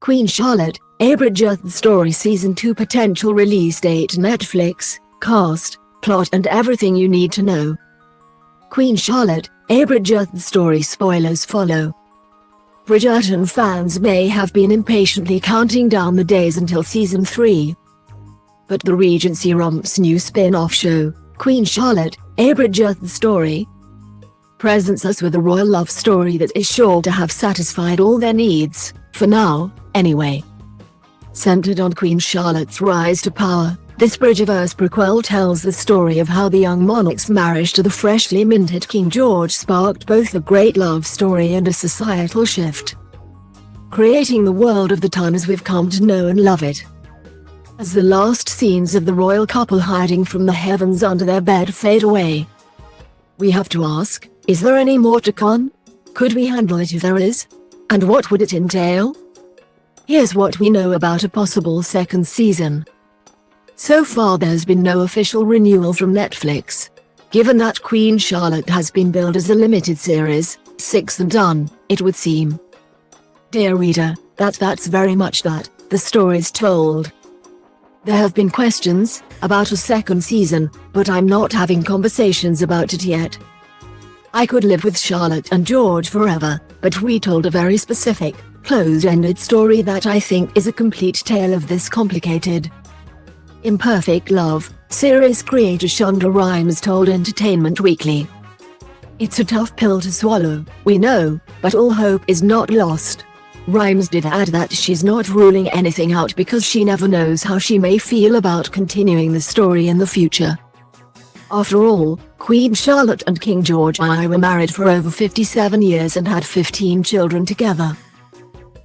Queen Charlotte, a Bridgerton Story Season 2 potential release date. Netflix, cast, plot and everything you need to know. Queen Charlotte, a Bridgerton Story spoilers follow. Bridgerton fans may have been impatiently counting down the days until Season 3. But the Regency Romp's new spin-off show, Queen Charlotte, a Bridgerton Story, presents us with a royal love story that is sure to have satisfied all their needs, for now, anyway. Centered on Queen Charlotte's rise to power, this Bridgerverse prequel tells the story of how the young monarch's marriage to the freshly minted King George sparked both a great love story and a societal shift, creating the world of the time as we've come to know and love it. As the last scenes of the royal couple hiding from the heavens under their bed fade away, we have to ask, is there any more to come? Could we handle it if there is? And what would it entail? Here's what we know about a possible second season. So far there's been no official renewal from Netflix. Given that Queen Charlotte has been billed as a limited series, 6 and done, it would seem. Dear reader, that's very much that, the story's told. There have been questions about a second season, but I'm not having conversations about it yet. I could live with Charlotte and George forever, but we told a very specific, closed-ended story that I think is a complete tale of this complicated, imperfect love, series creator Shonda Rhimes told Entertainment Weekly. It's a tough pill to swallow, we know, but all hope is not lost. Rhimes did add that she's not ruling anything out because she never knows how she may feel about continuing the story in the future. After all, Queen Charlotte and King George I were married for over 57 years and had 15 children together.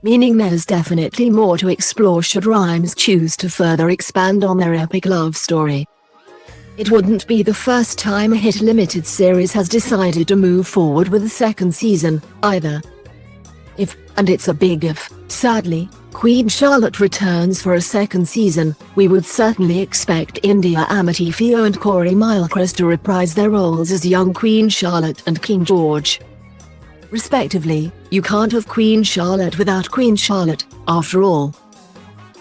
Meaning there's definitely more to explore should Rhimes choose to further expand on their epic love story. It wouldn't be the first time a hit limited series has decided to move forward with a second season, either. If, and it's a big if, sadly, Queen Charlotte returns for a second season, we would certainly expect India Amatefio and Corey Milchrist to reprise their roles as young Queen Charlotte and King George, respectively. You can't have Queen Charlotte without Queen Charlotte, after all.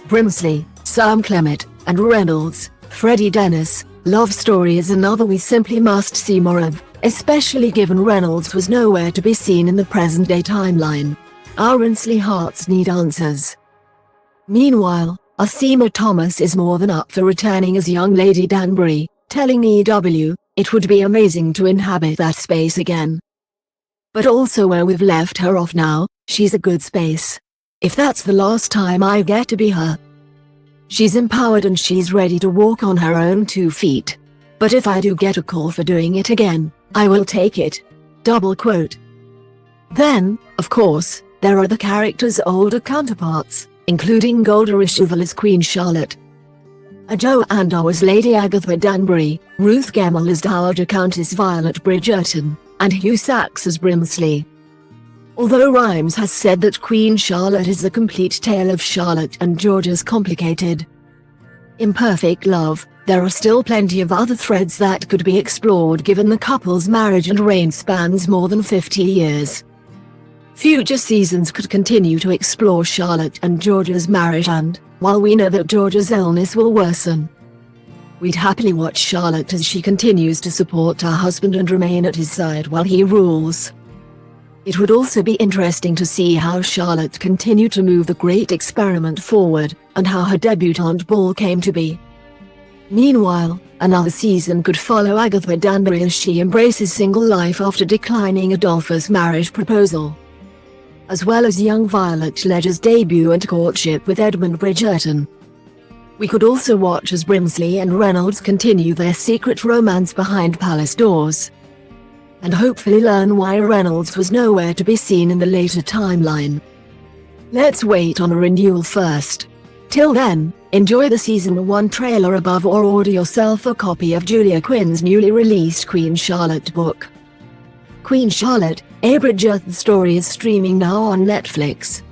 Brimsley, Sam Clement, and Reynolds, Freddie Dennis, love story is another we simply must see more of, especially given Reynolds was nowhere to be seen in the present-day timeline. Our Brimsley hearts need answers. Meanwhile, Asima Thomas is more than up for returning as young Lady Danbury, telling EW, it would be amazing to inhabit that space again. But also where we've left her off now, she's a good space. If that's the last time I get to be her. She's empowered and she's ready to walk on her own 2 feet. But if I do get a call for doing it again, I will take it. Double quote. Then, of course, there are the characters' older counterparts, including Golda Rosheuvel as Queen Charlotte, Jo Andar as Lady Agatha Danbury, Ruth Gemmell as Dowager Countess Violet Bridgerton, and Hugh Sachs as Brimsley. Although Rhimes has said that Queen Charlotte is the complete tale of Charlotte and George's complicated, imperfect love, there are still plenty of other threads that could be explored given the couple's marriage and reign spans more than 50 years. Future seasons could continue to explore Charlotte and George's marriage and, while we know that George's illness will worsen, we'd happily watch Charlotte as she continues to support her husband and remain at his side while he rules. It would also be interesting to see how Charlotte continued to move the Great Experiment forward, and how her debutante ball came to be. Meanwhile, another season could follow Agatha Danbury as she embraces single life after declining Adolphus' marriage proposal, as well as young Violet Ledger's debut and courtship with Edmund Bridgerton. We could also watch as Brimsley and Reynolds continue their secret romance behind palace doors, and hopefully learn why Reynolds was nowhere to be seen in the later timeline. Let's wait on a renewal first. Till then, enjoy the Season 1 trailer above or order yourself a copy of Julia Quinn's newly released Queen Charlotte book. Queen Charlotte, a Bridgerton Story is streaming now on Netflix.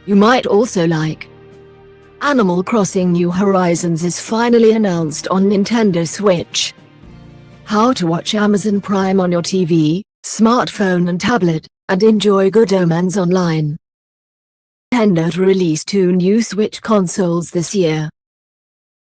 You might also like Animal Crossing New Horizons is finally announced on Nintendo Switch. How to watch Amazon Prime on your TV, smartphone and tablet, and enjoy Good Omens online. Nintendo to release 2 new Switch consoles this year.